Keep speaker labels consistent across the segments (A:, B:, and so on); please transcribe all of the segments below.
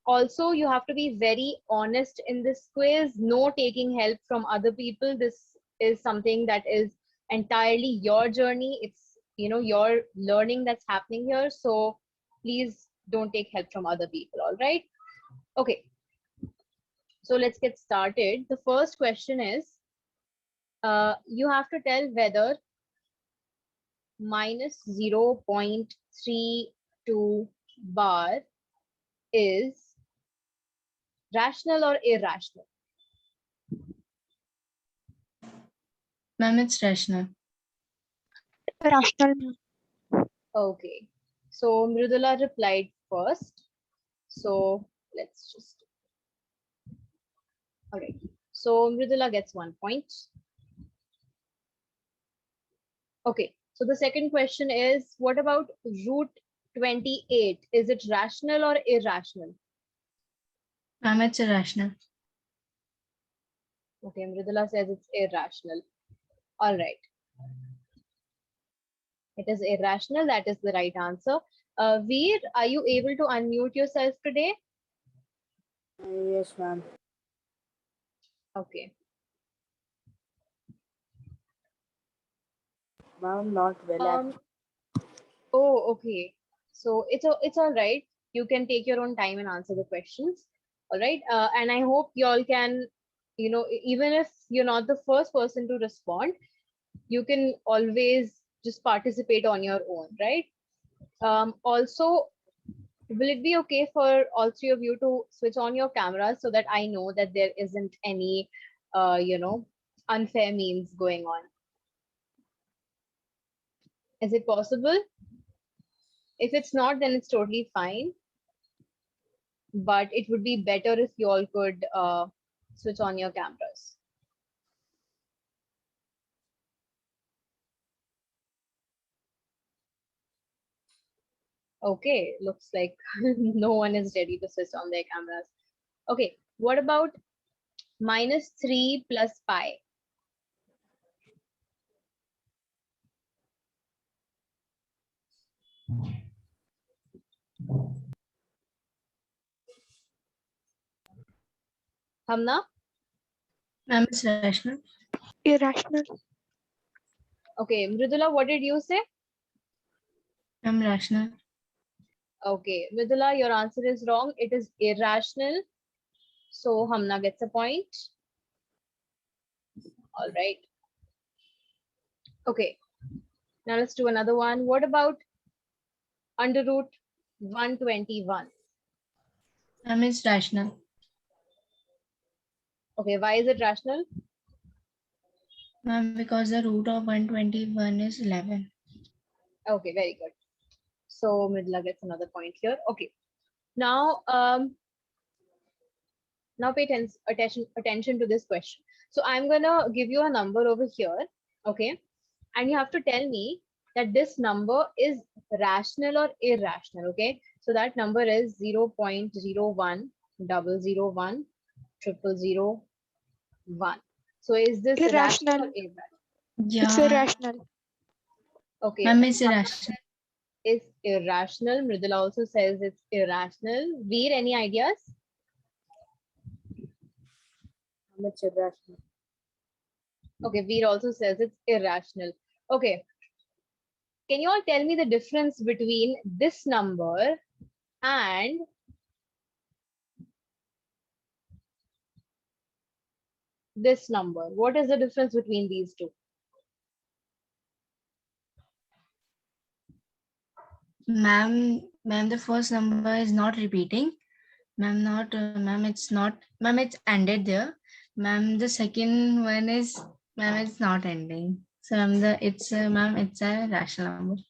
A: Also, you have to be very honest in this quiz. No taking help from other people. This is something that is entirely your journey. It's, you know, your learning that's happening here. So please don't take help from other people. All right. Okay. So let's get started. The first question is, you have to tell whether minus 0.32 bar is rational or irrational.
B: Ma'am, it's rational.
C: Rational.
A: Okay. So Mridula replied first. So let's just, all right. So Mridula gets 1 point. Okay. So the second question is, what about root 28? Is it rational or irrational?
B: Ma'am, it's irrational.
A: Okay, Mridula says it's irrational. All right. It is irrational. That is the right answer. Veer, are you able to unmute yourself today?
D: Yes, ma'am.
A: Okay.
D: Ma'am, not well actually.
A: Oh, okay. So it's all right. You can take your own time and answer the questions. All right. And I hope you all can, you know, even if you're not the first person to respond, you can always just participate on your own, right? Also, will it be okay for all three of you to switch on your cameras so that I know that there isn't any, you know, unfair means going on? Is it possible? If it's not, then it's totally fine. But it would be better if you all could switch on your cameras. Okay, looks like no one is ready to switch on their cameras. Okay, what about minus 3 plus pi? Hamna?
B: Ma'am, it's rational.
C: Irrational.
A: Okay, Mridula, what did you say?
B: Ma'am, rational.
A: Okay, Mridula, your answer is wrong. It is irrational. So Hamna gets a point. All right. Okay, now let's do another one. What about under root 121?
B: Ma'am, it's rational.
A: Okay, why is it rational?
B: Ma'am, because the root of 121 is 11.
A: Okay, very good. So Mridula gets another point here. Okay. Now, now pay attention to this question. So I'm gonna give you a number over here, okay? And you have to tell me that this number is rational or irrational, okay? So that number is 0.01001001. So is this rational or
C: Irrational.
A: irrational?
C: It's
B: Yeah.
C: irrational.
A: Okay,
B: Ma'am, it's
A: Hamna
B: irrational.
A: is irrational. Mridula also says it's irrational. Veer, any ideas?
D: Ma'am, it's irrational.
A: Okay, Veer also says it's irrational. Okay, can you all tell me the difference between this number and this number? What is the difference between these two?
B: Ma'am, the first number is not repeating. Ma'am, it's not. Ma'am, it's ended there. Ma'am, the second one is, ma'am, it's not ending. So, ma'am, it's a rational number.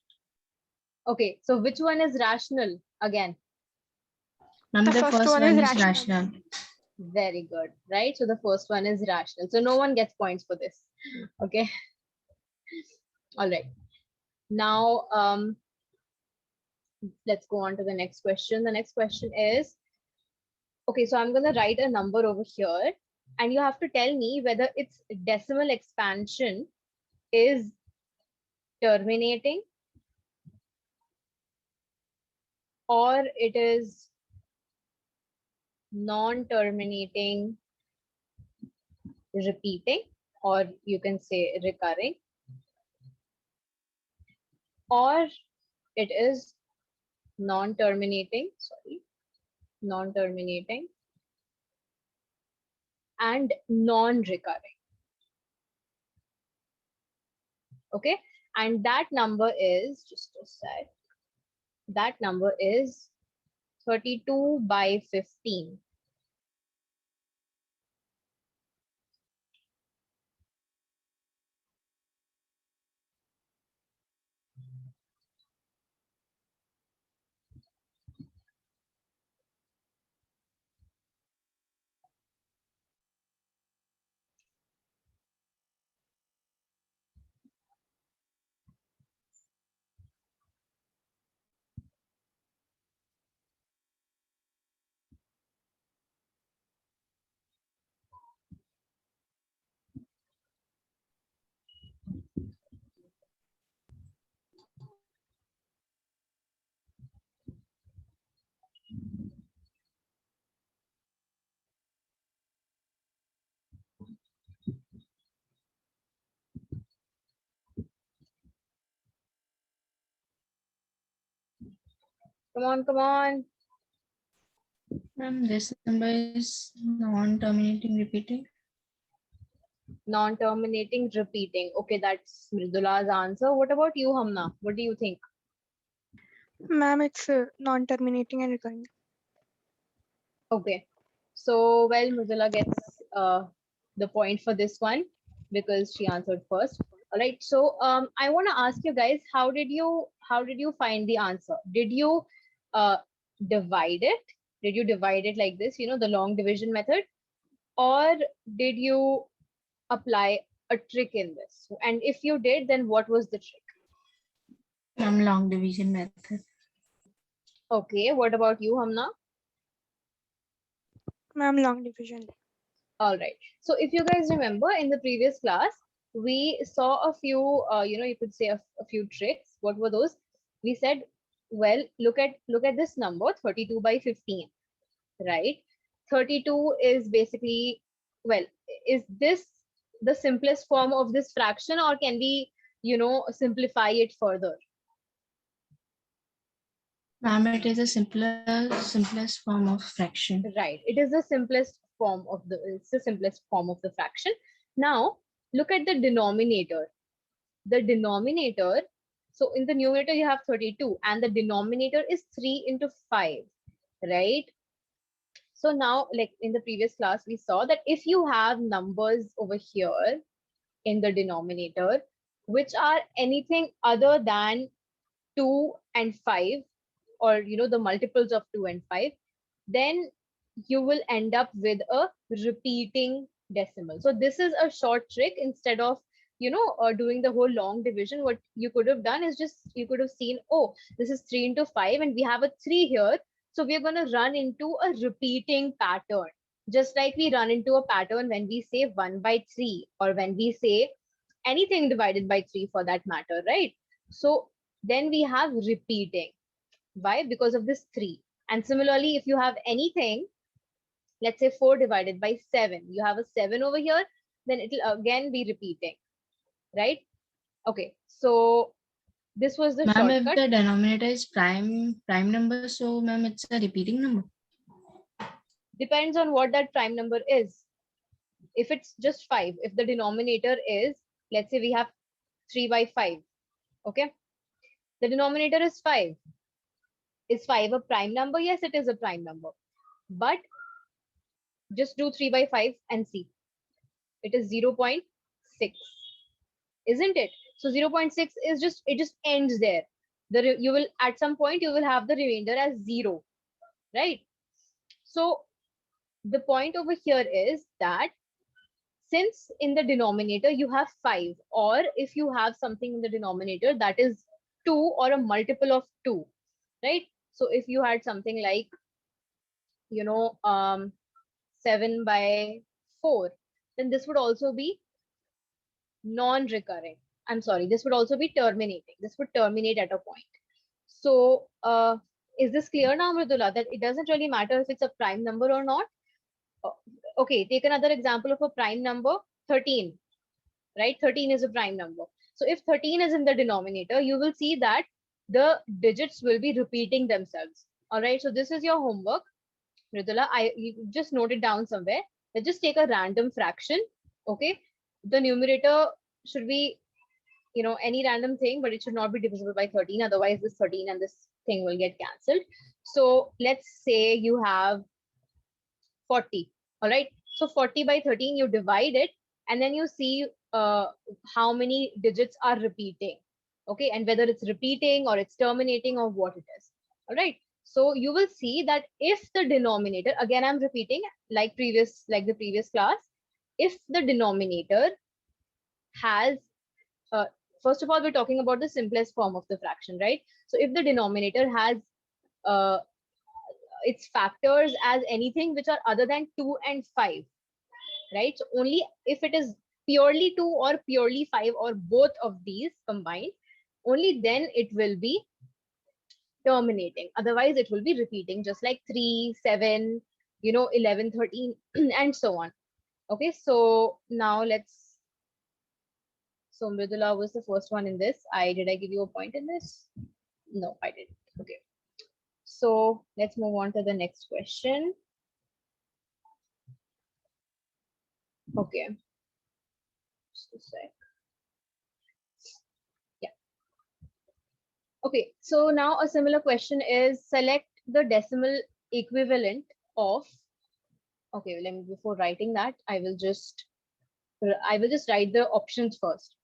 A: Okay, so which one is rational again?
B: Ma'am,
C: The
B: the
C: first
B: first
C: one
B: one
C: is
B: is
C: rational.
B: rational.
A: Very good, right? So the first one is rational. So no one gets points for this. Okay. All right. Now, let's go on to the next question. The next question is, okay, so I'm going to write a number over here and you have to tell me whether its decimal expansion is terminating or it is non-terminating repeating, or you can say recurring, or it is non-terminating, sorry, non-terminating and non-recurring. Okay, and that number is, just a sec, that number is 32 by 15. Come on, come on.
B: This number is non-terminating repeating.
A: Non-terminating repeating. Okay, that's Mridula's answer. What about you, Hamna? What do you think?
C: Ma'am, it's non-terminating and recurring.
A: Okay, so well, Mridula gets the point for this one because she answered first. All right, so I want to ask you guys, how did you find the answer? Did you uh, divide it? Did you divide it like this, the long division method, or did you apply a trick in this? And if you did, then what was the trick?
B: Long division method.
A: Okay, what about you, Hamna?
C: Ma'am, long division.
A: All right. So if you guys remember in the previous class, we saw a few, you could say a few tricks. What were those? We said, well, look at this number, 32 by 15, right? 32 is basically, well, is this the simplest form of this fraction, or can we, simplify it further?
B: Ma'am, it is a simplest form of fraction.
A: Right. It is the simplest form of the fraction. Now look at the denominator. The denominator, so in the numerator you have 32 and the denominator is 3 into 5, right? So now, like in the previous class, we saw that if you have numbers over here in the denominator, which are anything other than 2 and 5, or the multiples of 2 and 5, then you will end up with a repeating decimal. So this is a short trick. Instead of doing the whole long division, what you could have done is just you could have seen, oh, this is 3 into 5 and we have a 3 here, so we're going to run into a repeating pattern, just like we run into a pattern when we say 1 by 3, or when we say anything divided by 3 for that matter, right? So then we have repeating. Why? Because of this 3. And similarly, if you have anything, let's say 4 divided by 7, you have a 7 over here, then it will again be repeating, right? Okay, so this was the
B: Ma'am, if
A: shortcut.
B: the denominator is prime number, so ma'am, it's a repeating number.
A: Depends on what that prime number is. If it's just 5, if the denominator is, let's say we have 3 by 5, okay? The denominator is 5. Is 5 a prime number? Yes, it is a prime number. But just do 3 by 5 and see. It is 0.6, isn't it? So 0.6 is it just ends there. You will, at some point, you will have the remainder as 0, right? So the point over here is that since in the denominator you have 5, or if you have something in the denominator that is 2 or a multiple of 2, right? So if you had something like 7 by 4, then this would also be non-recurring. I'm sorry, this would also be terminating. This would terminate at a point. So Is this clear now, Mridula, that it doesn't really matter if it's a prime number or not? Okay, take another example of a prime number, 13, right? 13 is a prime number. So if 13 is in the denominator, you will see that the digits will be repeating themselves. All right, so this is your homework, Mridula. You just note it down somewhere. Let's just take a random fraction. Okay, the numerator should be, you know, any random thing, but it should not be divisible by 13. Otherwise, this 13 and this thing will get cancelled. So let's say you have 40. All right. So 40 by 13, you divide it, and then you see how many digits are repeating. Okay, and whether it's repeating or it's terminating or what it is. All right. So you will see that if the denominator, again, I'm repeating like the previous class, if the denominator has, uh, first of all, we're talking about the simplest form of the fraction, right? So if the denominator has uh, its factors as anything which are other than 2 and 5, right? So only if it is purely 2 or purely 5 or both of these combined, only then it will be terminating. Otherwise, it will be repeating, just like 3, 7, 11, 13, and so on. Okay, so now let's. So Mridula was the first one in this. Did I give you a point in this? No, I didn't. Okay. So let's move on to the next question. Okay. Just a sec. Yeah. Okay. So now a similar question is, select the decimal equivalent of. Okay. Let me, before writing that, I will just write the options first.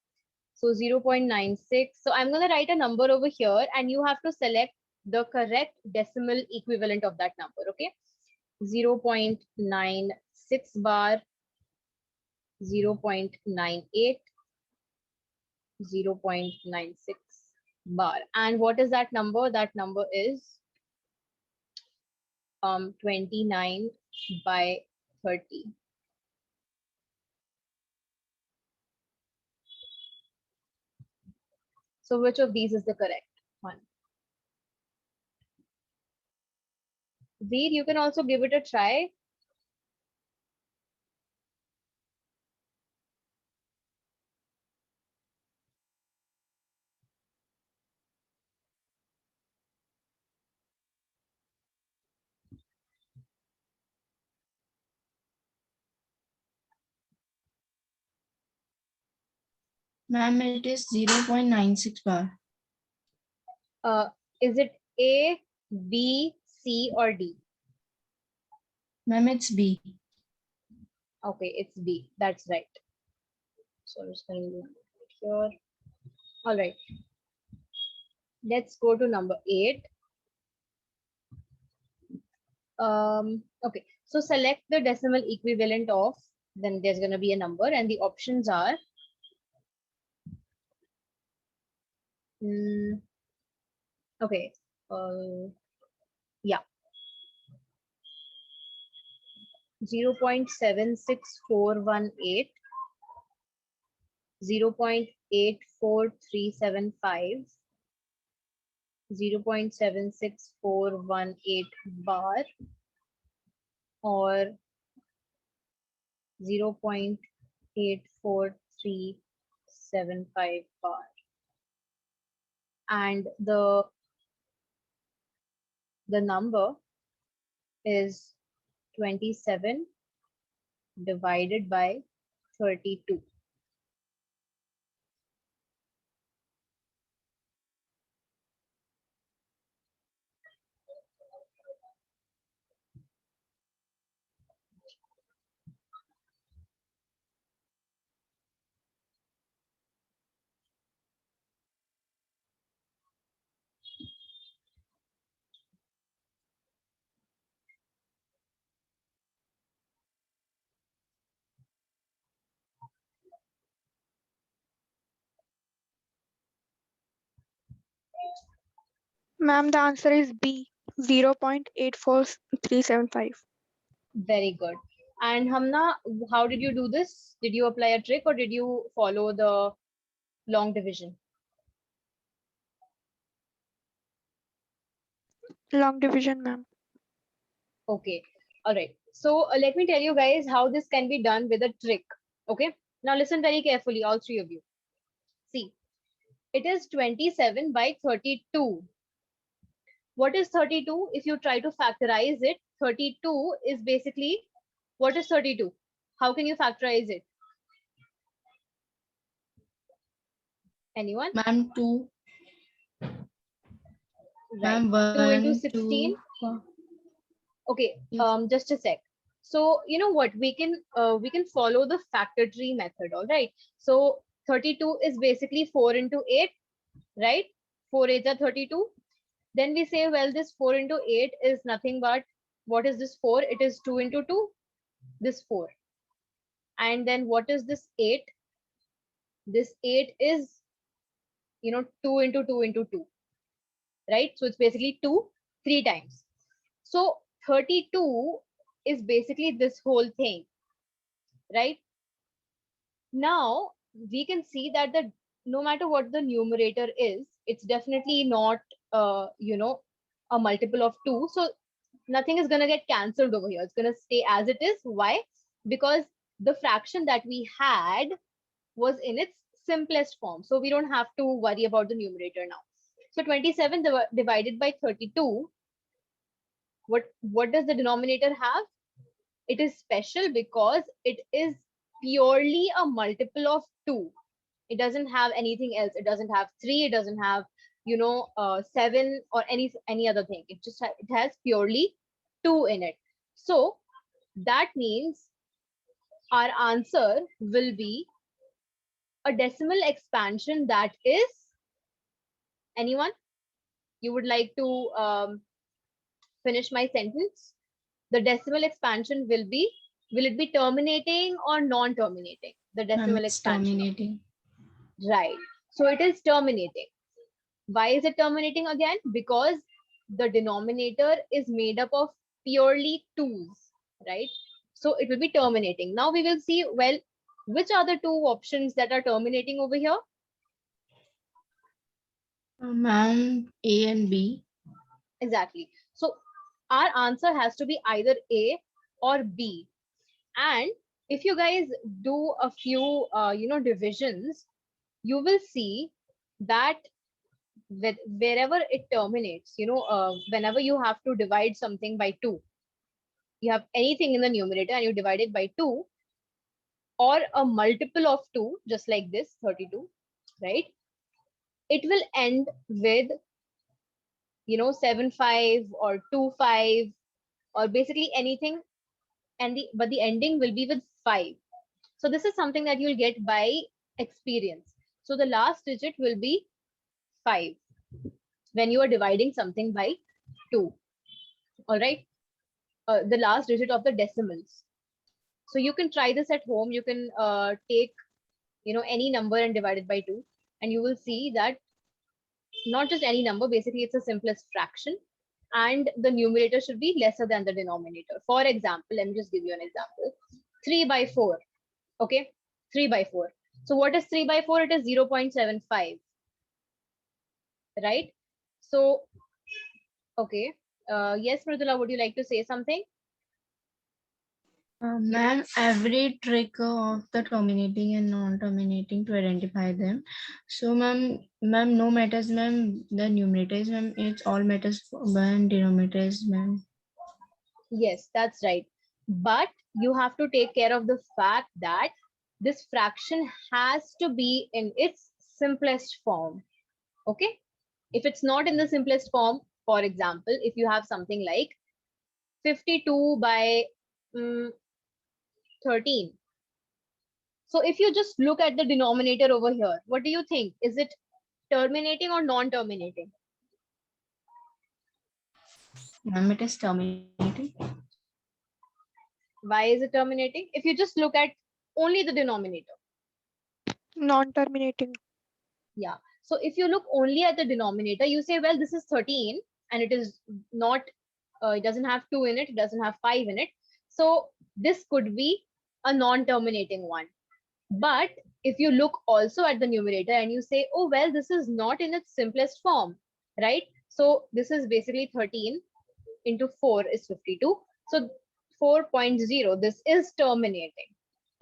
A: So 0.96. So I'm going to write a number over here, and you have to select the correct decimal equivalent of that number. Okay. 0.96 bar, 0.98, 0.96 bar. And what is that number? That number is 29 by 30. So which of these is the correct one? Veer, you can also give it a try.
B: Ma'am, it is 0.96 bar.
A: Is it A, B, C, or D?
B: Ma'am, it's B.
A: Okay, it's B. That's right. So I'm just going to do it here. All right. Let's go to number 8. Okay, so select the decimal equivalent of, then there's going to be a number, and the options are okay, yeah, 0.76418, 0.84375, 0.76418 bar, or 0.84375 bar. And the number is 27 divided by 32.
C: Ma'am, the answer is B, 0.84375.
A: Very good. And Hamna, how did you do this? Did you apply a trick or did you follow the long division?
C: Long division, ma'am.
A: Okay. All right. So let me tell you guys how this can be done with a trick. Okay. Now listen very carefully, all three of you. See, it is 27 by 32. What is 32? If you try to factorize it, 32 is basically, what is 32? How can you factorize it? Anyone?
B: Ma'am, 2.
A: Right.
B: Ma'am,
A: 2 into
B: 1,
A: 16.
B: 2. 4.
A: Okay.
B: Yes.
A: Just a sec. So you know what? We can follow the factor tree method. All right. So 32 is basically 4 into 8, right? 4 8 are 32. Then we say, well, this 4 into 8 is nothing but, what is this 4? It is 2 into 2, this 4. And then what is this 8? This 8 is, 2 into 2 into 2, right? So it's basically 2, 3 times. So 32 is basically this whole thing, right? Now we can see that the no matter what the numerator is, it's definitely not, a multiple of 2. So nothing is going to get cancelled over here. It's going to stay as it is. Why? Because the fraction that we had was in its simplest form. So we don't have to worry about the numerator now. So 27 divided by 32, what does the denominator have? It is special because it is purely a multiple of 2. It doesn't have anything else. It doesn't have 3. It doesn't have 7 or any other thing. It just it has purely 2 in it. So that means our answer will be a decimal expansion that is, anyone, you would like to finish my sentence? The decimal expansion will it be terminating or non-terminating? The
B: Ma'am,
A: decimal
B: it's
A: expansion.
B: terminating.
A: Right. So it is terminating. Why is it terminating again? Because the denominator is made up of purely 2's, right? So it will be terminating. Now we will see, well, which are the 2 options that are terminating over here?
B: Ma'am, A and B.
A: Exactly. So our answer has to be either A or B. And if you guys do a few, divisions, you will see that wherever it terminates, whenever you have to divide something by 2, you have anything in the numerator and you divide it by 2 or a multiple of 2, just like this 32, right? It will end with 7 5 or 2 5 or basically anything, and the ending will be with 5. So this is something that you'll get by experience. So the last digit will be 5 when you are dividing something by 2. All right. The last digit of the decimals. So you can try this at home. You can take any number and divide it by 2, and you will see that not just any number, basically it's a simplest fraction, and the numerator should be lesser than the denominator. For example, let me just give you an example. 3 by 4. Okay, 3 by 4. So what is 3 by 4? It is 0.75, right? So okay, yes, Mridula, would you like to say something?
B: Ma'am, every trick of the terminating and non-terminating to identify them. So, ma'am, no matters, ma'am. The numerator is, ma'am. It's all matters when denominator is, ma'am.
A: Yes, that's right. But you have to take care of the fact that this fraction has to be in its simplest form. Okay. If it's not in the simplest form, for example, if you have something like 52 by 13. So if you just look at the denominator over here, what do you think? Is it terminating or non-terminating?
B: Ma'am, it is terminating.
A: Why is it terminating? If you just look at only the denominator.
C: Non-terminating.
A: Yeah. So if you look only at the denominator, you say, well, this is 13 and it is not, it doesn't have 2 in it, it doesn't have 5 in it. So this could be a non-terminating one. But if you look also at the numerator and you say, oh, well, this is not in its simplest form, right? So this is basically 13 into 4 is 52. So 4.0, this is terminating,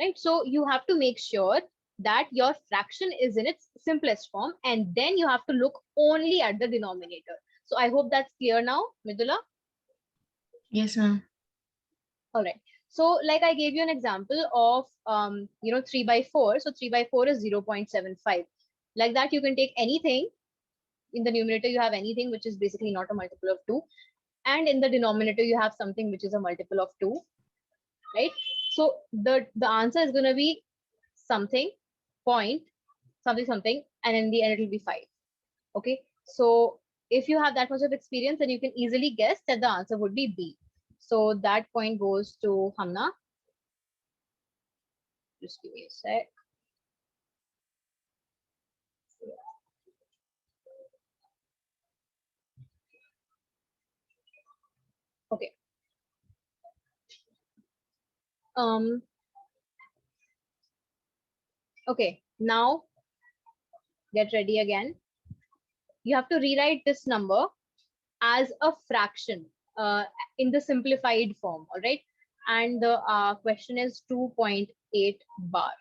A: right? So you have to make sure that your fraction is in its simplest form, and then you have to look only at the denominator. So I hope that's clear now, Midula.
B: Yes, ma'am.
A: All right. So like I gave you an example of 3 by 4. So 3 by 4 is 0.75. Like that, you can take anything. In the numerator, you have anything which is basically not a multiple of 2. And in the denominator, you have something which is a multiple of 2, right? So the answer is going to be something, point, something, and in the end, it will be 5. Okay. So if you have that much of experience, then you can easily guess that the answer would be B. So that point goes to Hamna. Just give me a sec. Okay. Okay, now get ready again. You have to rewrite this number as a fraction in the simplified form, all right? And the question is 2.8 bar.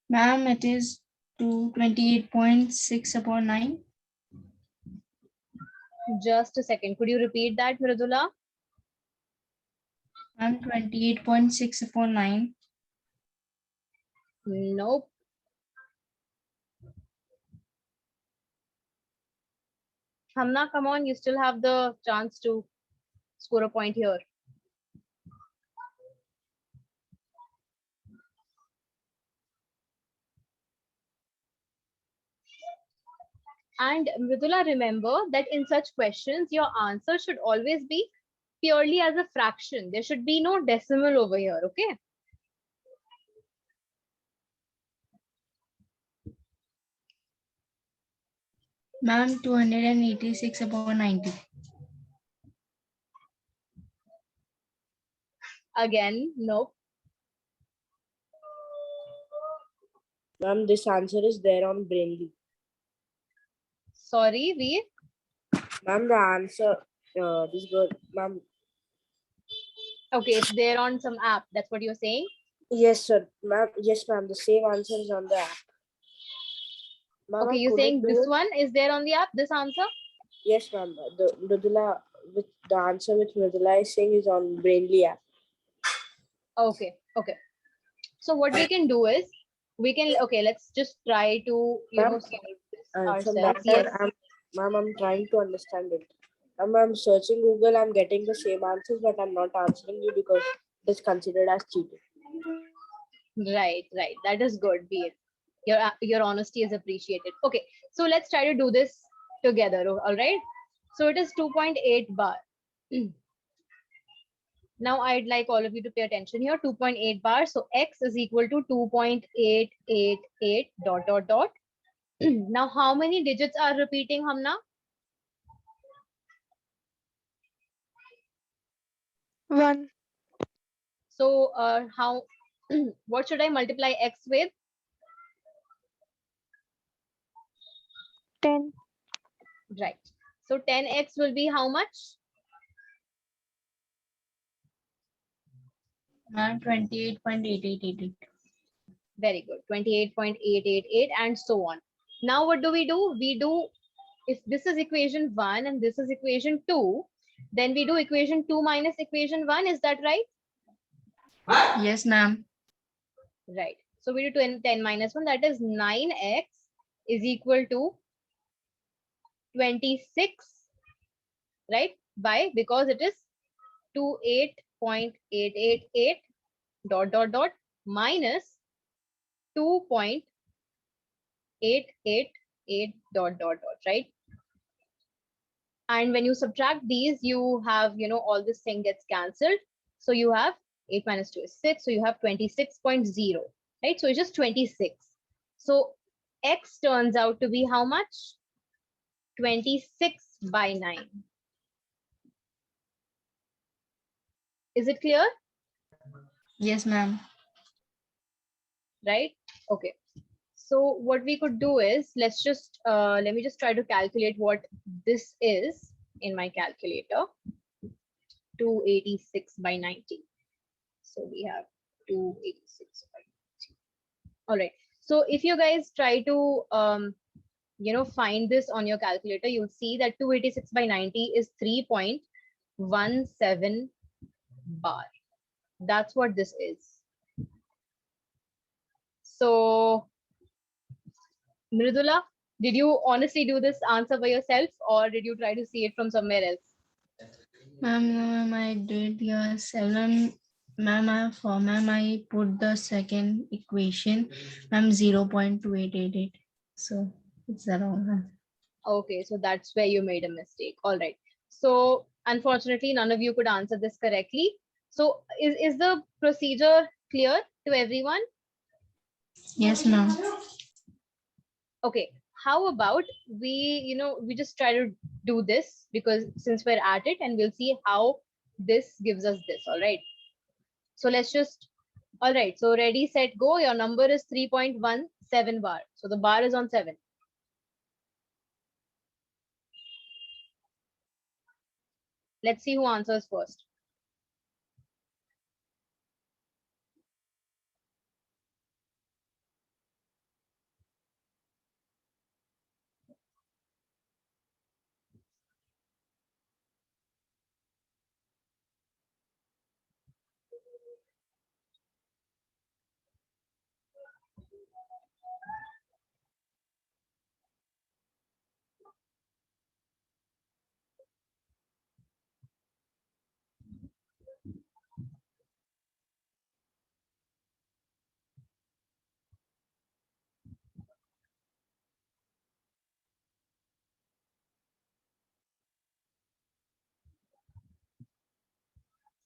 B: Ma'am, it is 228.6 upon 9.
A: Just a second. Could you repeat that, Mridula?
B: Ma'am, 28.6 upon 9.
A: Nope. Hamna, come on. You still have the chance to score a point here. And Mridula, remember that in such questions, your answer should always be purely as a fraction. There should be no decimal over here, okay?
B: Ma'am, 286 upon 90.
A: Again, nope.
D: Ma'am, this answer is there on Brainly.
A: Sorry, Veer.
D: Ma'am, the answer, this girl, ma'am.
A: Okay, it's there on some app. That's what you're saying?
D: Yes, sir. Ma'am, yes, ma'am. The same answer is on the app. Ma'am,
A: Okay,
D: I
A: you're saying
D: couldn't do
A: this
D: it.
A: one is there on the app, this answer?
D: Yes, ma'am. The Mridula, with the answer which Mridula is saying is on Brainly app.
A: Okay, okay. So what we can do is, okay, let's just try to,
D: Ma'am,
A: solve this
D: from that
A: ourselves. Yes.
D: side, ma'am, I'm trying to understand it. I'm searching Google, I'm getting the same answers, but I'm not answering you because it's considered as cheating.
A: Right, right. That is good, Veer. Your honesty is appreciated. Okay, so let's try to do this together, all right? So it is 2.8 bar. Now I'd like all of you to pay attention here. 2.8 bar. So x is equal to 2.888 dot dot dot. Now how many digits are repeating, Hamna?
C: 1,
A: So how what should I multiply x with?
C: 10,
A: Right. So 10x will be how much?
B: Ma'am, 28.8888.
A: Very good. 28.888 and so on. Now what do? We do, if this is equation 1 and this is equation 2, then we do equation 2 minus equation 1. Is that right?
B: Yes, ma'am.
A: Right. So we do 10 minus 1, that is 9x is equal to 26, right? Why? Because it is 28.888 dot dot dot minus 2.888 dot dot dot, right? And when you subtract these, you have, all this thing gets cancelled. So you have 8 minus 2 is 6. So you have 26.0, right? So it's just 26. So x turns out to be how much? 26 by 9. Is it clear?
B: Yes, ma'am.
A: Right? Okay. So what we could do is, let me just try to calculate what this is in my calculator. 286 by 90. So we have 286 by 90. All right. So if you guys try to find this on your calculator, you'll see that 286 by 90 is 3.17 bar. That's what this is. So Mridula, did you honestly do this answer by yourself, or did you try to see it from somewhere else?
B: Ma'am, no, ma'am, I did yourself. Ma'am, I put the second equation, ma'am, 0.2888. So it's the wrong answer.
A: Okay, so that's where you made a mistake. All right. So unfortunately, none of you could answer this correctly. So is the procedure clear to everyone?
B: Yes, ma'am.
A: Okay. How about we just try to do this, because since we're at it, and we'll see how this gives us this. All right. So let's just, all right. So ready, set, go. Your number is 3.17 bar. So the bar is on 7. Let's see who answers first.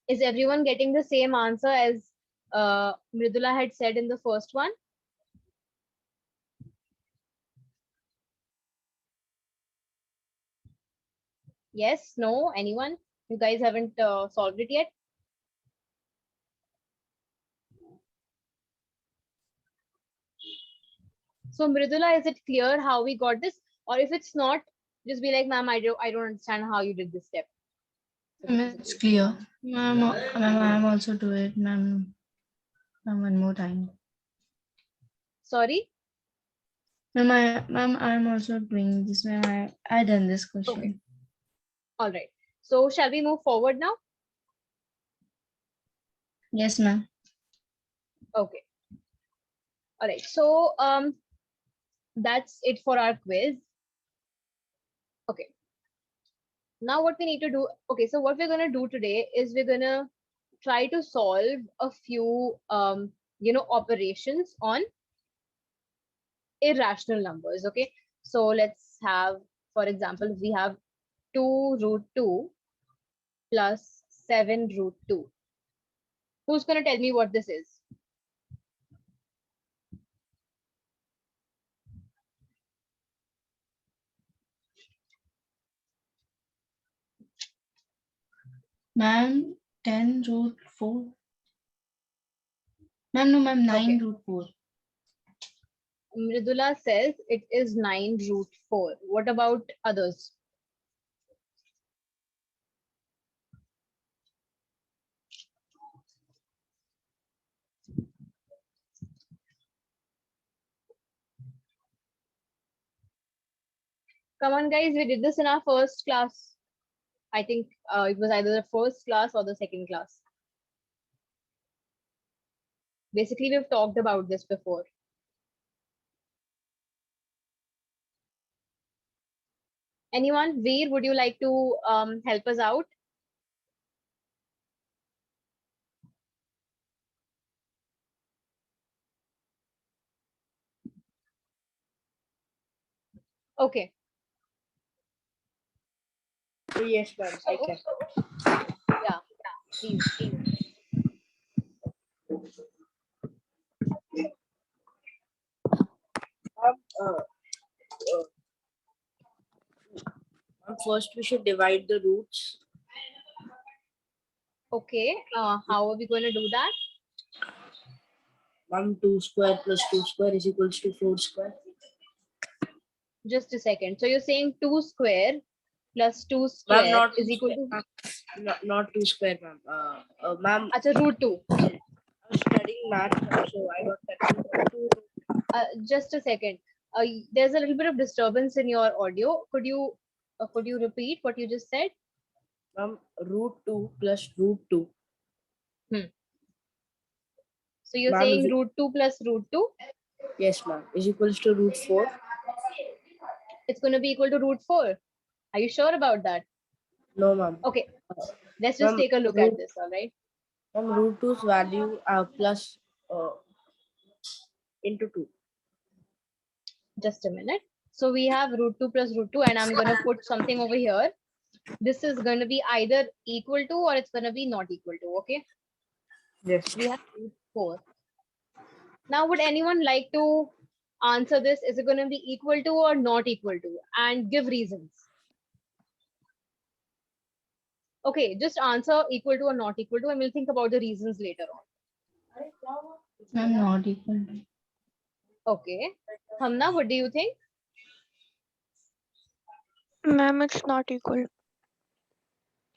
A: Is everyone getting the same answer as Mridula had said in the first one? Yes, no, anyone? You guys haven't solved it yet? So Mridula, is it clear how we got this? Or if it's not, just be like, ma'am, I don't understand how you did this step. So this is
B: It's
A: it.
B: clear. Ma'am, I'm also do it, ma'am. Ma'am, one more time.
A: Sorry?
B: Ma'am, I'm also doing this. Ma'am, I done this question.
A: Okay. All right. So shall we move forward now?
B: Yes, ma'am.
A: Okay. All right. So that's it for our quiz. Okay. Now what we need to do, okay, so what we're going to do today is we're going to try to solve a few operations on irrational numbers. Okay, so let's have, for example, we have 2 root 2 plus 7 root 2. Who's going to tell me what this is?
B: Ma'am, 10 root 4. Ma'am, no, ma'am, 9
A: Okay.
B: root 4.
A: Mridula says it is 9 root 4. What about others? Come on, guys. We did this in our first class. I think it was either the first class or the second class. Basically, we've talked about this before. Anyone? Veer, would you like to help us out? Okay.
D: Yes, ma'am. I can.
A: Yeah, please.
D: First, we should divide the roots.
A: Okay. How are we going to do that?
D: 2 square plus 2 square is equals to 4 square.
A: Just a second. So you're saying 2 square plus 2
D: Ma'am,
A: square
D: not
A: is
D: 2
A: equal
D: square.
A: to
D: Not 2 square, ma'am. Ma'am,
A: acha, root 2.
D: I'm studying math, ma'am, so I got confused.
A: Just a second. There's a little bit of disturbance in your audio. Could you repeat what you just said?
D: Ma'am, root 2 plus root 2.
A: So you're
D: Ma'am,
A: saying root 2 plus root 2,
D: yes, ma'am, is equals to root 4.
A: it's going to be equal to root 4. Are you sure about that?
D: No, ma'am.
A: Okay, let's just
D: Ma'am,
A: take a look at this, all right?
D: Ma'am, root 2's value plus into 2.
A: Just a minute. So we have root 2 plus root 2, and I'm going to put something over here. This is going to be either equal to or it's going to be not equal to, okay?
D: Yes.
A: We have root 4. Now, would anyone like to answer this? Is it going to be equal to or not equal to? And give reasons. Okay, just answer equal to or not equal to, and we'll think about the reasons later on.
B: Ma'am, not equal to.
A: Okay. Hamna, what do you think?
C: Ma'am, it's not equal.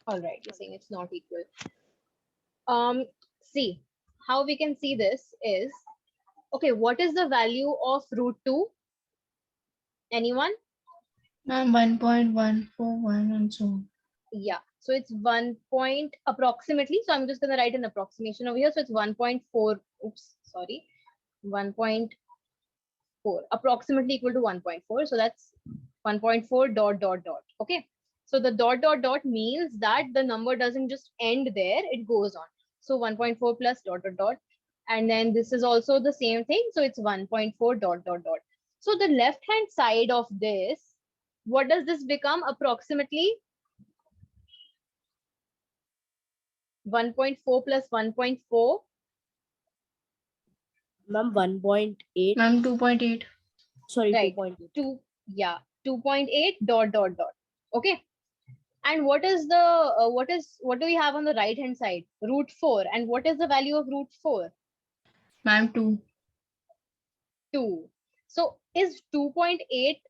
A: All right, you're saying it's not equal. See, how we can see this is, okay, what is the value of root 2? Anyone?
B: Ma'am, 1.141 and so on.
A: Yeah, so it's 1 point approximately. So I'm just going to write an approximation over here. So it's 1.4, oops, sorry, 1.4, approximately equal to 1.4. So that's 1.4 dot dot dot. Okay. So the dot dot dot means that the number doesn't just end there, it goes on. So 1.4 plus dot dot dot. And then this is also the same thing. So it's 1.4 dot dot dot. So the left hand side of this, what does this become? Approximately 1.4 plus 1.4.
D: Ma'am, 1.8.
B: Ma'am, 2.8.
D: Sorry,
A: Right.
D: 2.8.
A: 2.8 dot dot dot. Okay. And what is the what do we have on the right hand side? Root 4. And what is the value of root 4?
B: Ma'am, 2.
A: 2. So is 2.8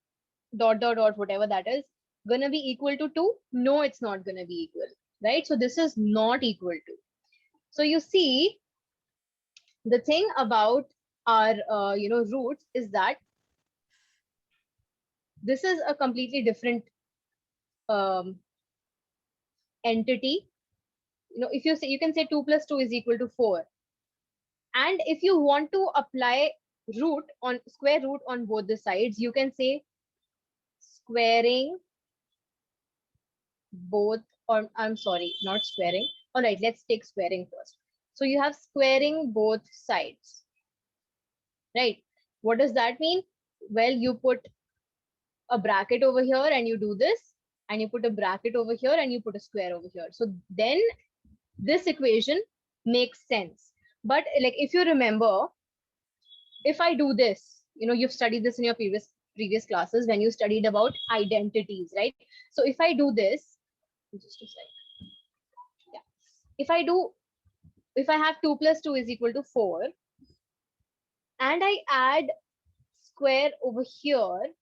A: dot dot dot whatever that is gonna be equal to 2? No, it's not gonna be equal, right? So this is not equal to. So you see, the thing about our roots is that this is a completely different entity. If you say, you can say 2 plus 2 is equal to 4. And if you want to apply square root on both the sides, you can say squaring both, or I'm sorry, not squaring. All right, let's take squaring first. So you have squaring both sides, right? What does that mean? Well, you put a bracket over here and you do this, and you put a bracket over here and you put a square over here. So then this equation makes sense. But like, if you remember, if I do this, you've studied this in your previous classes when you studied about identities, right? So if I do this, just a sec. Yeah. If I have 2 plus 2 is equal to 4, and I add square over here,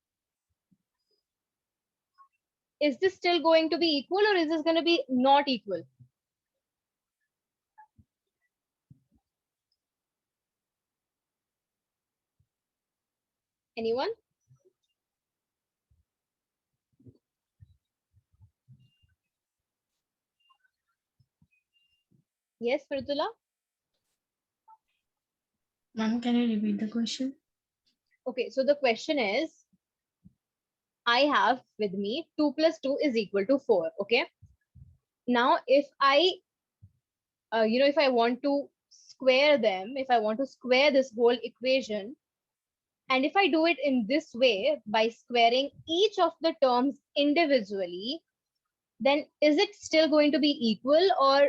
A: is this still going to be equal, or is this going to be not equal? Anyone? Yes, Mridula?
B: Ma'am, can you repeat the question?
A: Okay, so the question is, I have with me 2 plus 2 is equal to 4. Okay. Now, if I, if I want to square them, if I want to square this whole equation, and if I do it in this way by squaring each of the terms individually, then is it still going to be equal, or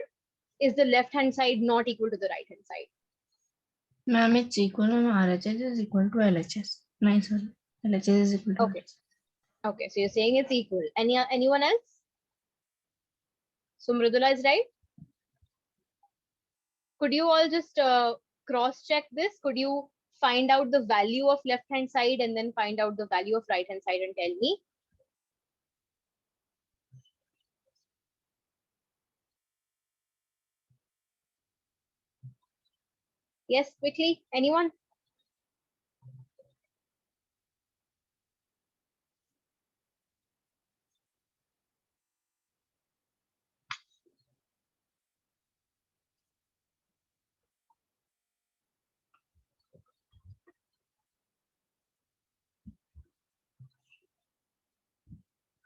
A: is the left hand side not equal to the right hand side?
B: Ma'am, it's equal. Ma'am, RHS is equal to LHS. No, sorry. LHS is equal to
A: Okay.
B: RHS.
A: Okay, so you're saying it's equal. Anyone else? So Mridula is right. Could you all just cross check this? Could you find out the value of left hand side and then find out the value of right hand side and tell me? Yes, quickly. Anyone?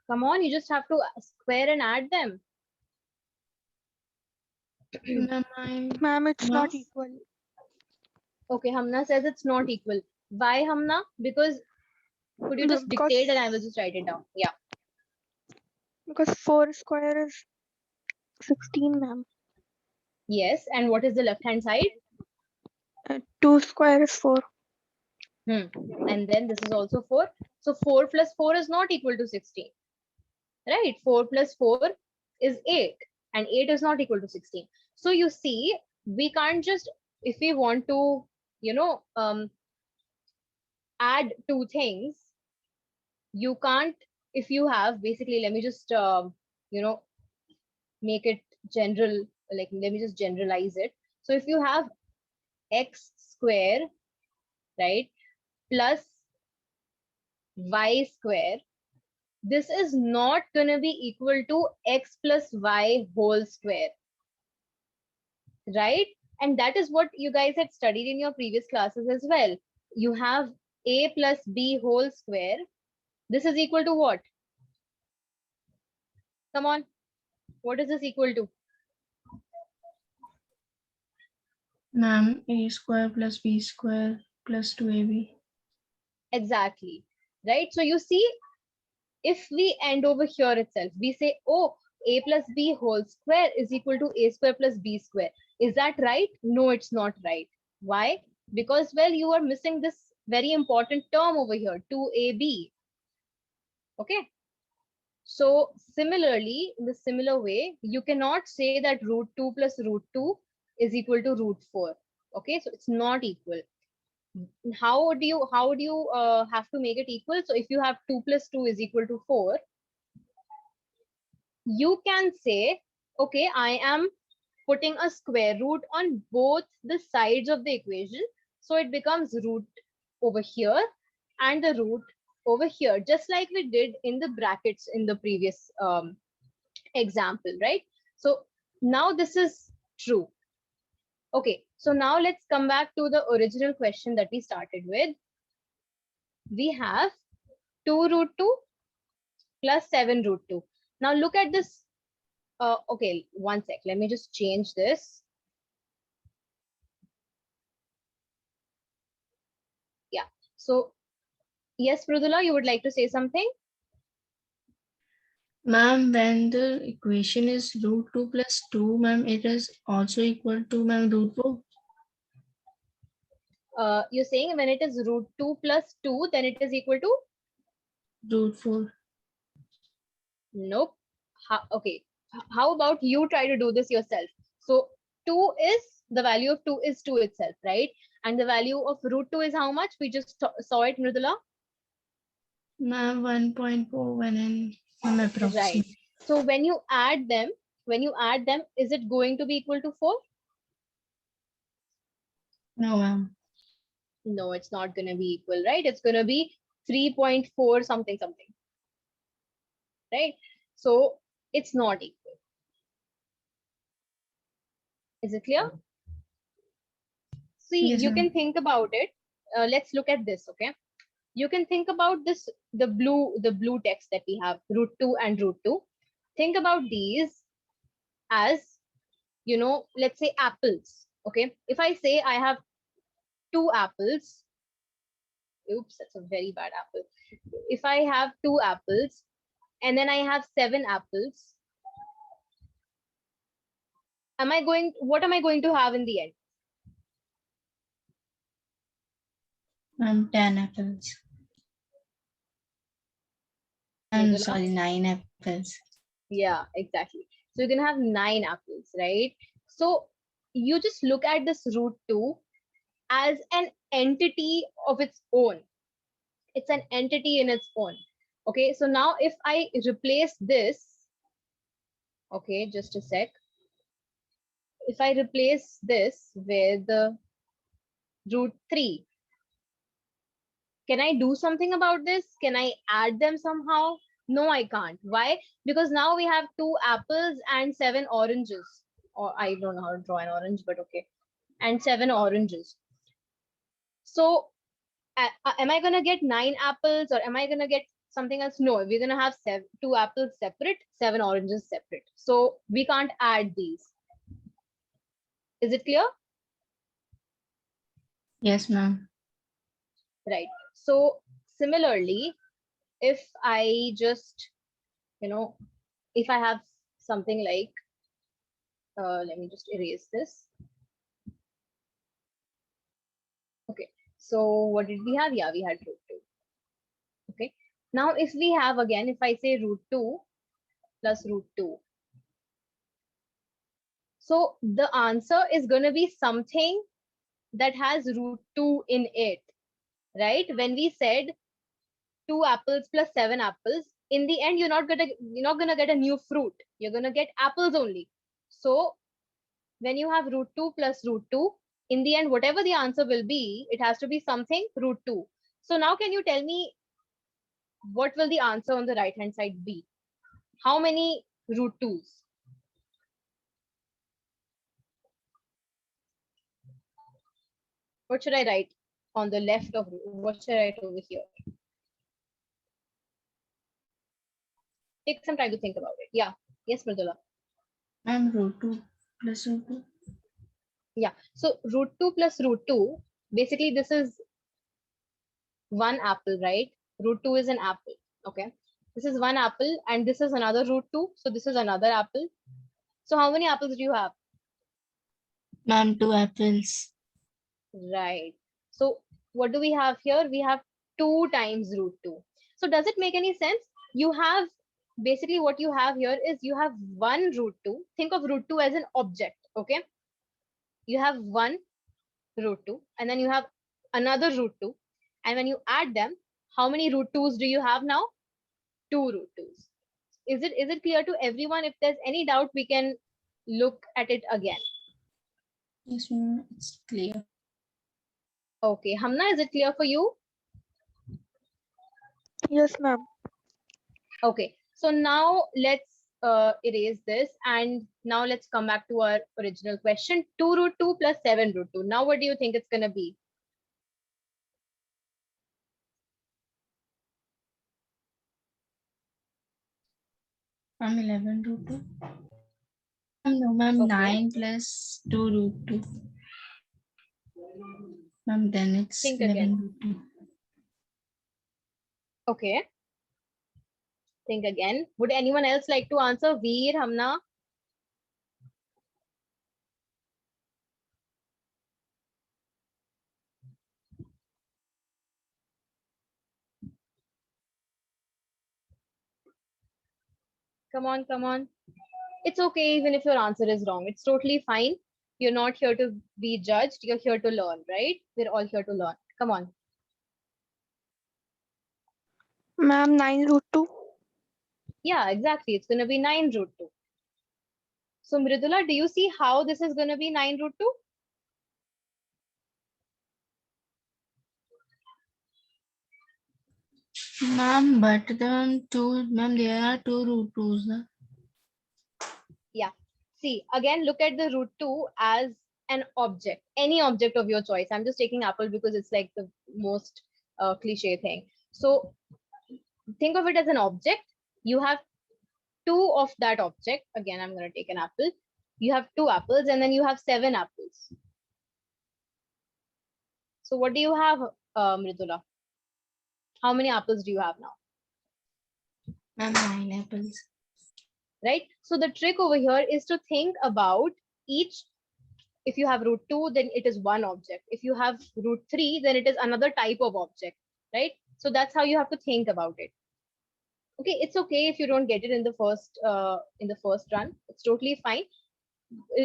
A: Come on, you just have to square and add them.
B: Ma'am, I'm
C: Ma'am, it's
B: no.
C: not equal.
A: Okay, Hamna says it's not equal. Why, Hamna? Because could you just
C: Because
A: dictate and I will just write it down? Yeah.
C: 4 square is 16, ma'am.
A: Yes. And what is the left hand side?
C: 2 square is 4.
A: And then this is also 4. So 4 plus 4 is not equal to 16. Right? 4 plus 4 is 8. And 8 is not equal to 16. So you see, we can't just, if we want to, add two things, you can't, if you have, basically, let me just, make it general, like, let me just generalize it. So if you have x square, right, plus y square, this is not going to be equal to x plus y whole square, right? And that is what you guys had studied in your previous classes as well. You have a plus b whole square. This is equal to what? Come on. What is this equal to?
B: Ma'am, A square plus B square plus 2AB.
A: Exactly. Right? So you see, if we end over here itself, we say, oh, a plus b whole square is equal to a square plus b square. Is that right? No, it's not right. Why? Because, well, you are missing this very important term over here, 2ab. Okay. So similarly, in the similar way, you cannot say that root 2 plus root 2 is equal to root 4. Okay, so it's not equal. How do you have to make it equal? So if you have 2 plus 2 is equal to 4, you can say, okay, I am putting a square root on both the sides of the equation. So it becomes root over here and the root over here, just like we did in the brackets in the previous example, right? So now this is true. Okay, so now let's come back to the original question that we started with. We have 2 root 2 plus 7 root 2. Now look at this. Okay, one sec. Let me just change this. Yeah. So, yes, Mridula, you would like to say something?
B: Ma'am, when the equation is root 2 plus 2, ma'am, it is also equal to, ma'am, root 4.
A: You're saying when it is root 2 plus 2, then it is equal to?
B: Root 4.
A: Nope. Okay. How about you try to do this yourself? So 2 is, the value of 2 is 2 itself, right? And the value of root 2 is how much? We just saw it, Mridula.
B: Ma'am, 1.41 and ma'am, approximate.
A: Right. So when you add them, is it going to be equal to 4?
B: No, ma'am.
A: No, it's not going to be equal, right? It's going to be 3.4 something, right? So it's not equal. Is it clear? See,
B: Yes,
A: you
B: ma'am.
A: can think about it. Let's look at this, okay? You can think about this, the blue text that we have, root 2 and root 2. Think about these as, let's say apples, okay? If I say I have 2 apples, oops, that's a very bad apple. If I have 2 apples and then I have 7 apples, what am I going to have in the end?
B: Ma'am, 10 apples. I'm
A: Mridula?
B: sorry, 9 apples.
A: Yeah, exactly. So you can have 9 apples, right? So you just look at this root 2 as an entity of its own. It's an entity in its own. Okay, so now if I replace this, okay, just a sec. If I replace this with the root 3, can I do something about this? Can I add them somehow? No, I can't. Why? Because now we have 2 apples and 7 oranges. Or I don't know how to draw an orange, but okay. And 7 oranges. So am I going to get 9 apples or am I going to get something else? No, we're going to have 2 apples separate, 7 oranges separate. So we can't add these. Is it clear?
B: Yes, ma'am.
A: Right. So similarly, if I just, if I have something like, let me just erase this. Okay. So what did we have? Yeah, we had root 2. Okay. Now if we have again, if I say root 2 plus root 2. So the answer is going to be something that has root 2 in it, right? When we said 2 apples plus 7 apples, in the end you're not gonna get a new fruit. You're gonna get apples only. So when you have root 2 plus root 2, in the end, whatever the answer will be, it has to be something root 2. So now can you tell me what will the answer on the right hand side be? How many root 2s? What should I write on the left of what should I write over here? Take some time to think about it. Yeah. Yes, Mridula.
B: Ma'am, root 2 plus root 2.
A: Yeah. So root 2 plus root 2, basically this is one apple, right? Root 2 is an apple. Okay. This is one apple and this is another root 2. So this is another apple. So how many apples do you have?
B: Ma'am, 2 apples.
A: Right. So what do we have here? We have 2 times root 2. So does it make any sense? You have basically what you have here is you have one root 2. Think of root 2 as an object. Okay. You have one root 2 and then you have another root 2. And when you add them, how many root 2s do you have now? 2 root 2s. Is it clear to everyone? If there's any doubt, we can look at it again.
B: Yes, ma'am, it's clear.
A: Okay, Hamna, is it clear for you?
C: Yes, ma'am.
A: Okay, so now let's erase this and now let's come back to our original question. 2 root 2 plus 7 root 2. Now what do you think it's going to be?
B: Ma'am, 11 root 2. No, ma'am,
A: Okay.
B: 9 plus 2 root 2. Ma'am, then it's
A: Think
B: 11
A: again.
B: root 2.
A: Okay. Think again. Would anyone else like to answer? Veer, Hamna? Come on, come on. It's okay even if your answer is wrong. It's totally fine. You're not here to be judged. You're here to learn, right? We're all here to learn. Come on.
C: Ma'am, 9 root 2.
A: Yeah, exactly. It's going to be 9 root 2. So Mridula, do you see how this is going to be 9 root 2?
B: Ma'am, but the 2, ma'am, there are 2 root 2s.
A: Yeah. see, again, look at the root 2 as an object, any object of your choice. I'm just taking apple because it's like the most cliche thing. So think of it as an object. You have 2 of that object. Again, I'm going to take an apple. You have 2 apples and then you have 7 apples. So what do you have, Mridula? How many apples do you have now?
B: Ma'am, 9 apples.
A: Right? So the trick over here is to think about each. If you have root 2, then it is one object. If you have root 3, then it is another type of object, right? So that's how you have to think about it. Okay, it's okay if you don't get it in the first run. It's totally fine.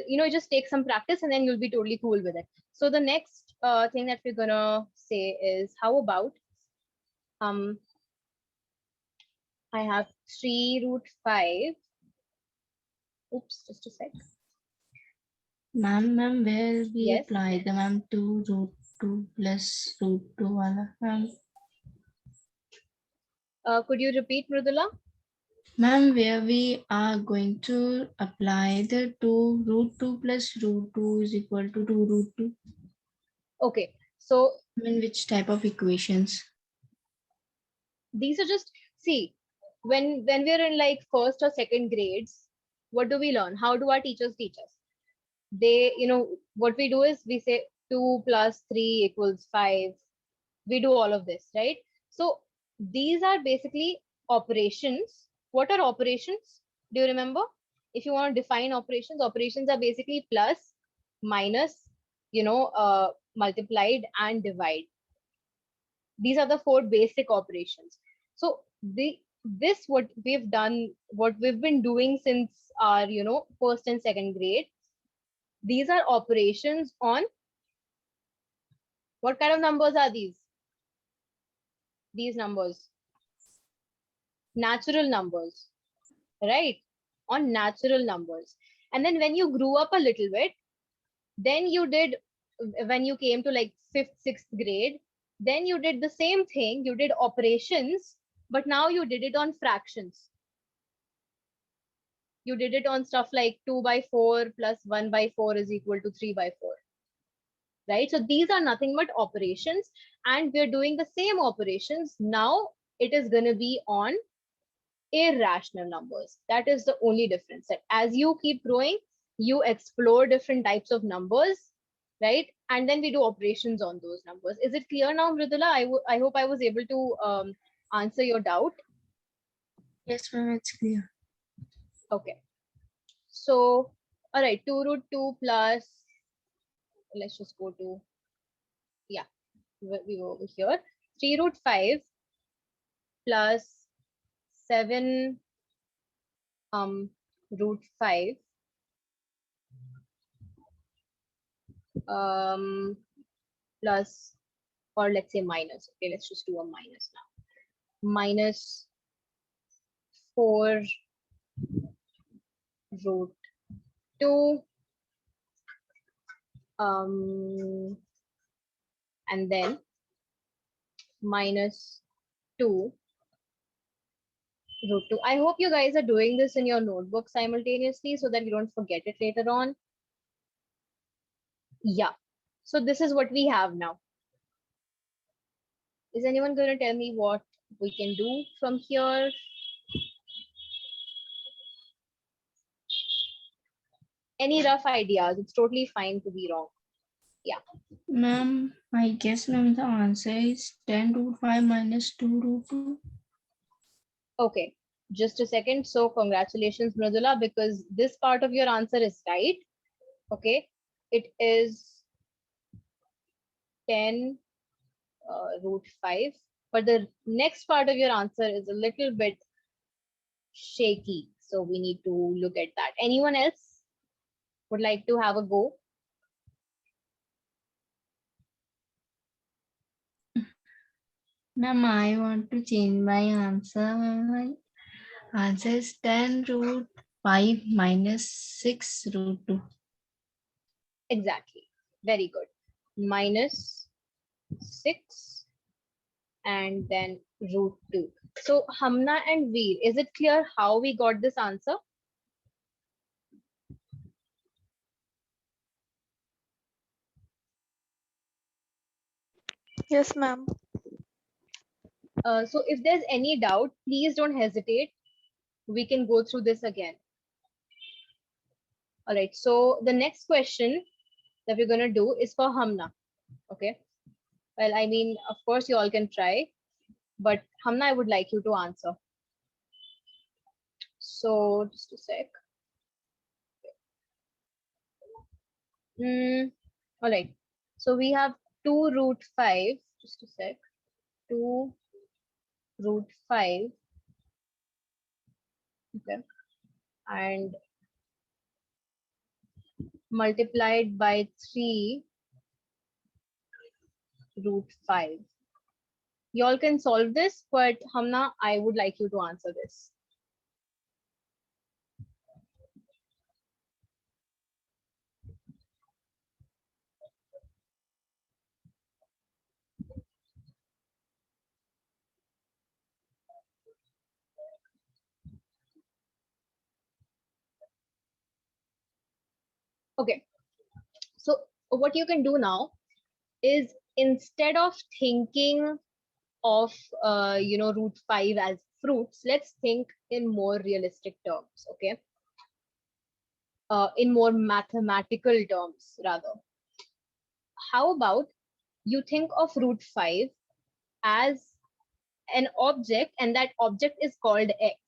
A: You know, just take some practice and then you'll be totally cool with it. So the next thing that we're gonna say is, how about I have 3 root 5. Oops, just a sec.
B: Ma'am, where we
A: Yes.
B: apply the ma'am 2 root 2 plus root 2 wala, ma'am.
A: Could you repeat, Mridula?
B: Ma'am, where we are going to apply the 2 root 2 plus root 2 is equal to 2 root 2.
A: Okay, so
B: In which type of equations?
A: these are just, see, when we're in like first or second grades, what do we learn? How do our teachers teach us? They, you know, what we do is we say 2 plus 3 equals 5. We do all of this, right? So these are basically operations. What are operations? Do you remember? If you want to define operations, operations are basically plus, minus, you know, multiplied and divide. These are the 4 basic operations. So this what we've done, what we've been doing since our, you know, first and second grade. These are operations on what kind of numbers are these? These numbers, natural numbers, right? On natural numbers. And then when you grew up a little bit, then you did, when you came to like 5th, 6th grade, then you did the same thing. You did operations, but now you did it on fractions. You did it on stuff like 2 by 4 plus 1 by 4 is equal to 3 by 4. Right? So these are nothing but operations, and we're doing the same operations. Now it is going to be on irrational numbers. That is the only difference, that as you keep growing, you explore different types of numbers, right? And then we do operations on those numbers. Is it clear now, Mridula? I hope I was able to answer your doubt.
B: Yes, ma'am, it's clear.
A: Okay. So, all right, 2 root 2 plus, let's just go to, yeah, we go over here. 3 root 5 plus 7 root 5 plus, or let's say minus. Okay, let's just do a minus now. Minus 4 root 2 and then minus 2 root 2. I hope you guys are doing this in your notebook simultaneously so that you don't forget it later on. Yeah. So this is what we have now. Is anyone going to tell me what we can do from here? Any rough ideas? It's totally fine to be wrong. Yeah.
B: Ma'am, I guess ma'am the answer is 10 root 5 minus 2 root 2.
A: Okay, just a second. So congratulations, Mridula, because this part of your answer is right. Okay, it is 10 root 5. But the next part of your answer is a little bit shaky. So we need to look at that. Anyone else would like to have a go?
B: Ma'am, I want to change my answer. My answer is 10 root 5 minus 6 root 2.
A: Exactly. Very good. Minus 6 and then root 2. So Hamna and Veer, is it clear how we got this answer?
C: Yes, ma'am.
A: So if there's any doubt, please don't hesitate. We can go through this again. All right. So the next question that we're going to do is for Hamna. Okay. Well, I mean, of course, you all can try, but Hamna, I would like you to answer. So just a sec. All right. So we have 2 root 5. Just a sec. 2 root 5. Okay. And multiplied by 3 root 5. You all can solve this, but Hamna, I would like you to answer this. Okay. So what you can do now is, instead of thinking of root 5 as fruits, let's think in more realistic terms. Okay. In more mathematical terms rather. How about you think of root 5 as an object, and that object is called x.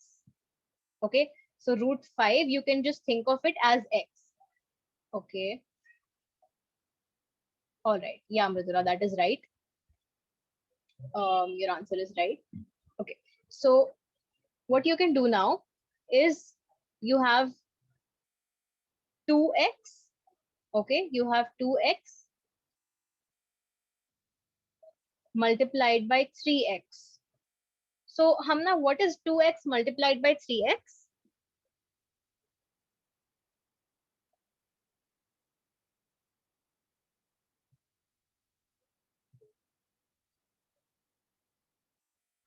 A: Okay. So root 5, you can just think of it as x. Okay. All right. Yeah, Mridula, that is right. Your answer is right. Okay. So what you can do now is, you have 2x. Okay. You have 2x multiplied by 3x. So Hamna, what is 2x multiplied by 3x?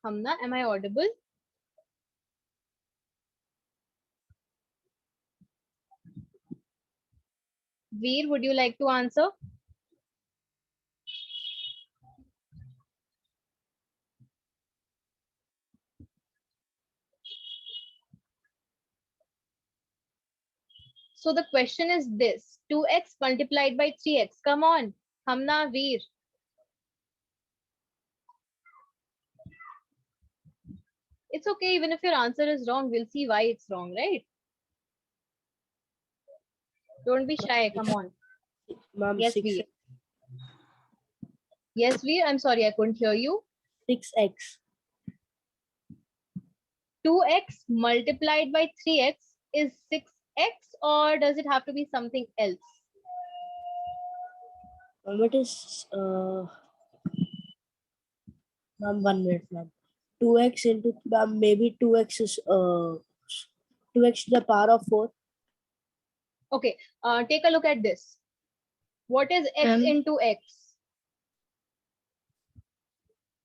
A: Hamna, am I audible? Veer, would you like to answer? So the question is this: 2x multiplied by 3x. Come on, Hamna, Veer. It's okay, even if your answer is wrong, we'll see why it's wrong, right? Don't be shy, come on.
D: Ma'am,
A: Yes,
D: 6,
A: Veer. Yes, Veer, I'm sorry, I couldn't hear you.
D: 6x.
A: 2x multiplied by 3x is 6x, or does it have to be something else?
D: Ma'am, it is, ma'am, 1 minute, ma'am. 2x into, ma'am, maybe 2x is, 2x to the power of 4.
A: Okay, take a look at this. What is x into x?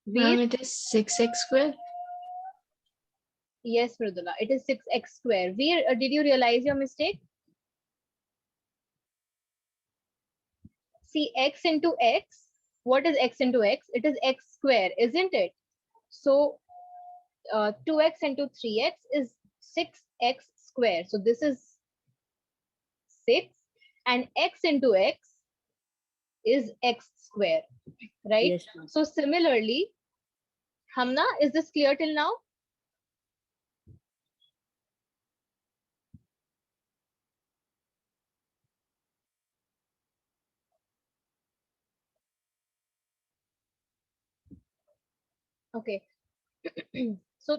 B: Ma'am,
A: Veer?
B: it is 6x square.
A: Yes, Mridula, it is 6x square. Veer, did you realize your mistake? See, x into x. What is x into x? It is x square, isn't it? So 2x into 3x is 6x square. So this is 6, and x into x is x square, right?
D: Yes, ma'am.
A: So similarly, Hamna, is this clear till now? Okay. So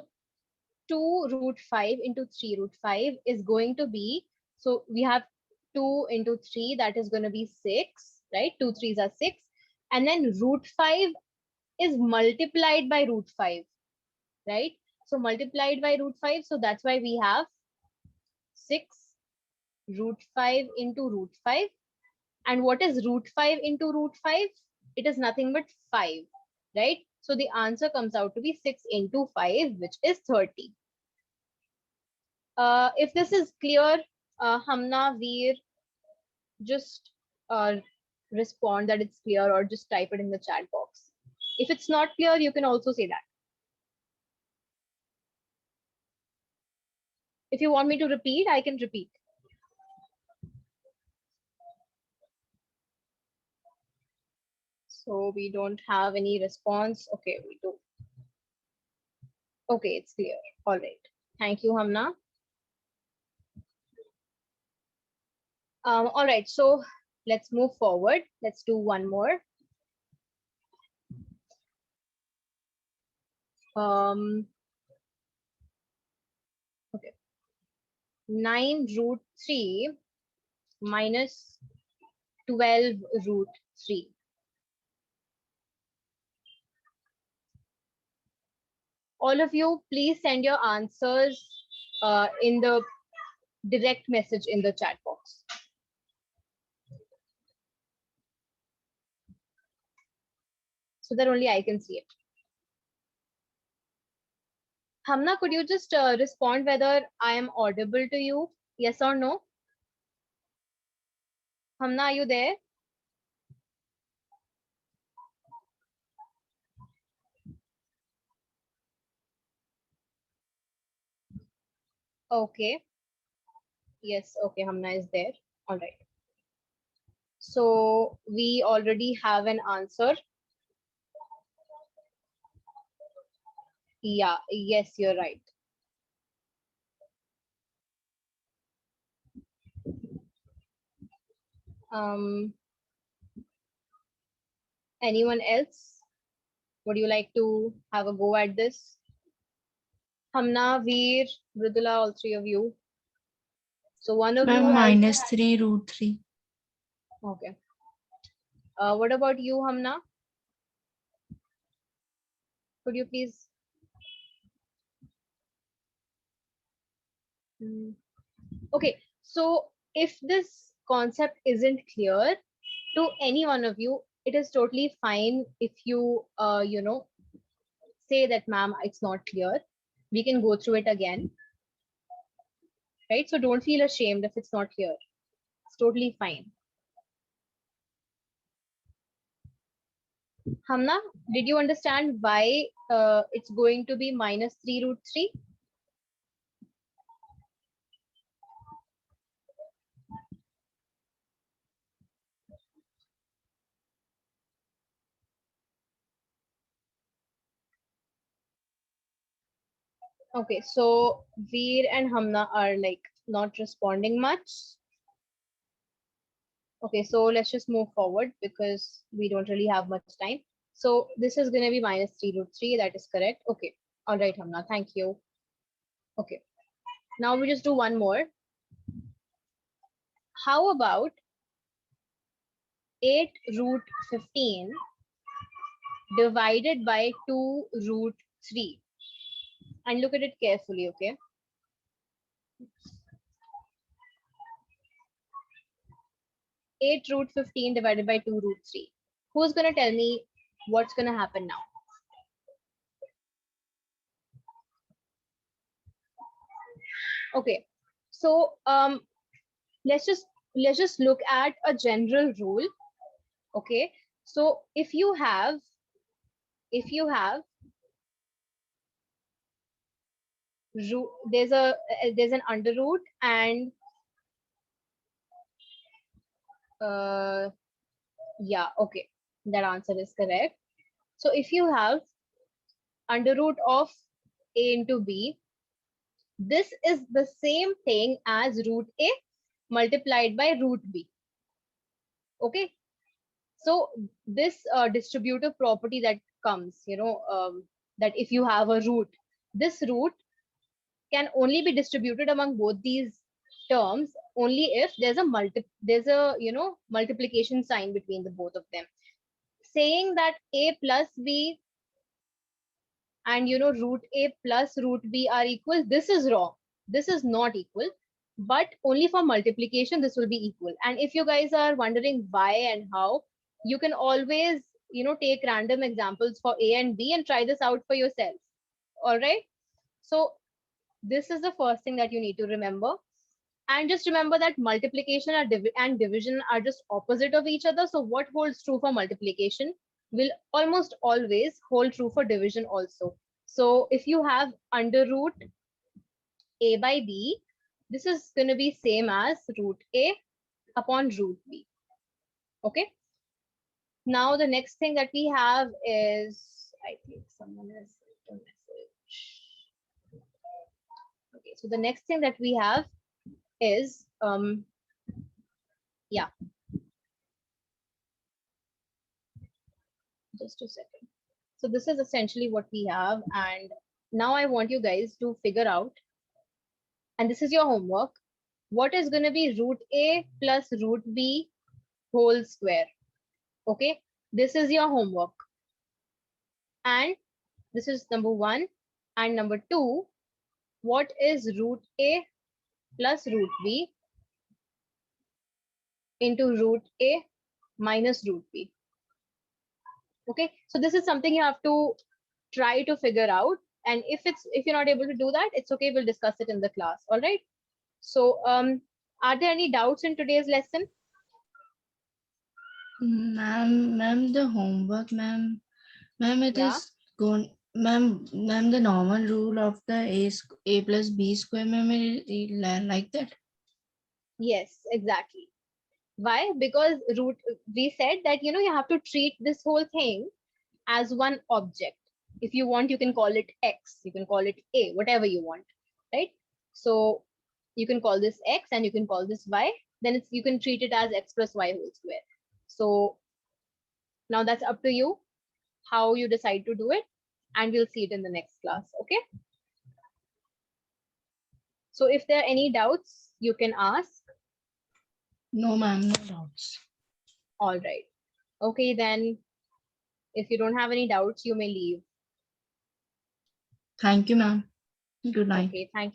A: 2 root 5 into 3 root 5 is going to be, so we have 2 into 3, that is going to be 6, right? 2 3s are 6. And then root 5 is multiplied by root 5, right? So multiplied by root 5, so that's why we have 6 root 5 into root 5. And what is root 5 into root 5? It is nothing but 5, right? So the answer comes out to be 6 into 5, which is 30. If this is clear, Hamna, Veer, just respond that it's clear, or just type it in the chat box. If it's not clear, you can also say that. If you want me to repeat, I can repeat. So we don't have any response. Okay, we do. Okay, it's clear. All right. Thank you, Hamna. All right, so let's move forward. Let's do one more. Okay. 9 root 3 minus 12 root 3. All of you, please send your answers in the direct message in the chat box. So that only I can see it. Hamna, could you just respond whether I am audible to you? Yes or no? Hamna, are you there? Okay. Yes, okay, Hamna is there. All right. So we already have an answer. Yeah, yes, you're right. Anyone else? Would you like to have a go at this? Hamna, Veer, Mridula, all three of you. So one of you
B: Ma'am,
A: has
B: minus 3 root 3.
A: okay. What about you, Hamna? Could you please? Okay, so if this concept isn't clear to any one of you, it is totally fine if you, say that, ma'am, it's not clear. We can go through it again, right? So don't feel ashamed if it's not clear. It's totally fine. Hamna, did you understand why it's going to be minus 3 root 3? Okay, so Veer and Hamna are like not responding much. Okay, so let's just move forward because we don't really have much time. So this is going to be minus 3 root 3. That is correct. Okay. All right, Hamna. Thank you. Okay. Now we just do one more. How about 8 root 15 divided by 2 root 3? And look at it carefully, okay? Eight root 15 divided by 2 root 3. Who's going to tell me what's going to happen now? Okay, so let's just look at a general rule. Okay, so if you have root, there's an under root and yeah, okay, that answer is correct. So if you have under root of a into b, this is the same thing as root a multiplied by root b. Okay, so this distributive property that comes, that if you have a root, this root can only be distributed among both these terms only if there's a multiplication sign between the both of them. Saying that a plus b and root a plus root b are equal, this is wrong. This is not equal, but only for multiplication this will be equal. And if you guys are wondering why and how, you can always take random examples for a and b and try this out for yourself. All right, so this is the first thing that you need to remember. And just remember that multiplication and division are just opposite of each other. So what holds true for multiplication will almost always hold true for division also. So if you have under root a by b, this is going to be same as root a upon root b. Okay. Now the next thing that we have is, I think someone has sent a message. Okay, so the next thing that we have is yeah. Just a second. So this is essentially what we have, and now I want you guys to figure out, and this is your homework, what is going to be root a plus root b whole square. Okay, this is your homework, and this is number 1, and number 2, what is root a plus root b into root a minus root b. Okay, so this is something you have to try to figure out, and if you're not able to do that, it's okay, we'll discuss it in the class. All right, so are there any doubts in today's lesson?
B: Ma'am, the homework, ma'am, it
A: Yeah.
B: is going, ma'am, the normal rule of the a plus b square, ma'am, like that.
A: Yes, exactly. Why? Because we said that you have to treat this whole thing as one object. If you want, you can call it x, you can call it a, whatever you want, right? So you can call this x and you can call this y, then you can treat it as x plus y whole square. So now that's up to you how you decide to do it, and we'll see it in the next class. Okay, so if there are any doubts, you can ask.
B: No, ma'am, no doubts.
A: All right, okay, then if you don't have any doubts, you may leave.
B: Thank you, ma'am. Good night.
A: Okay, thank you.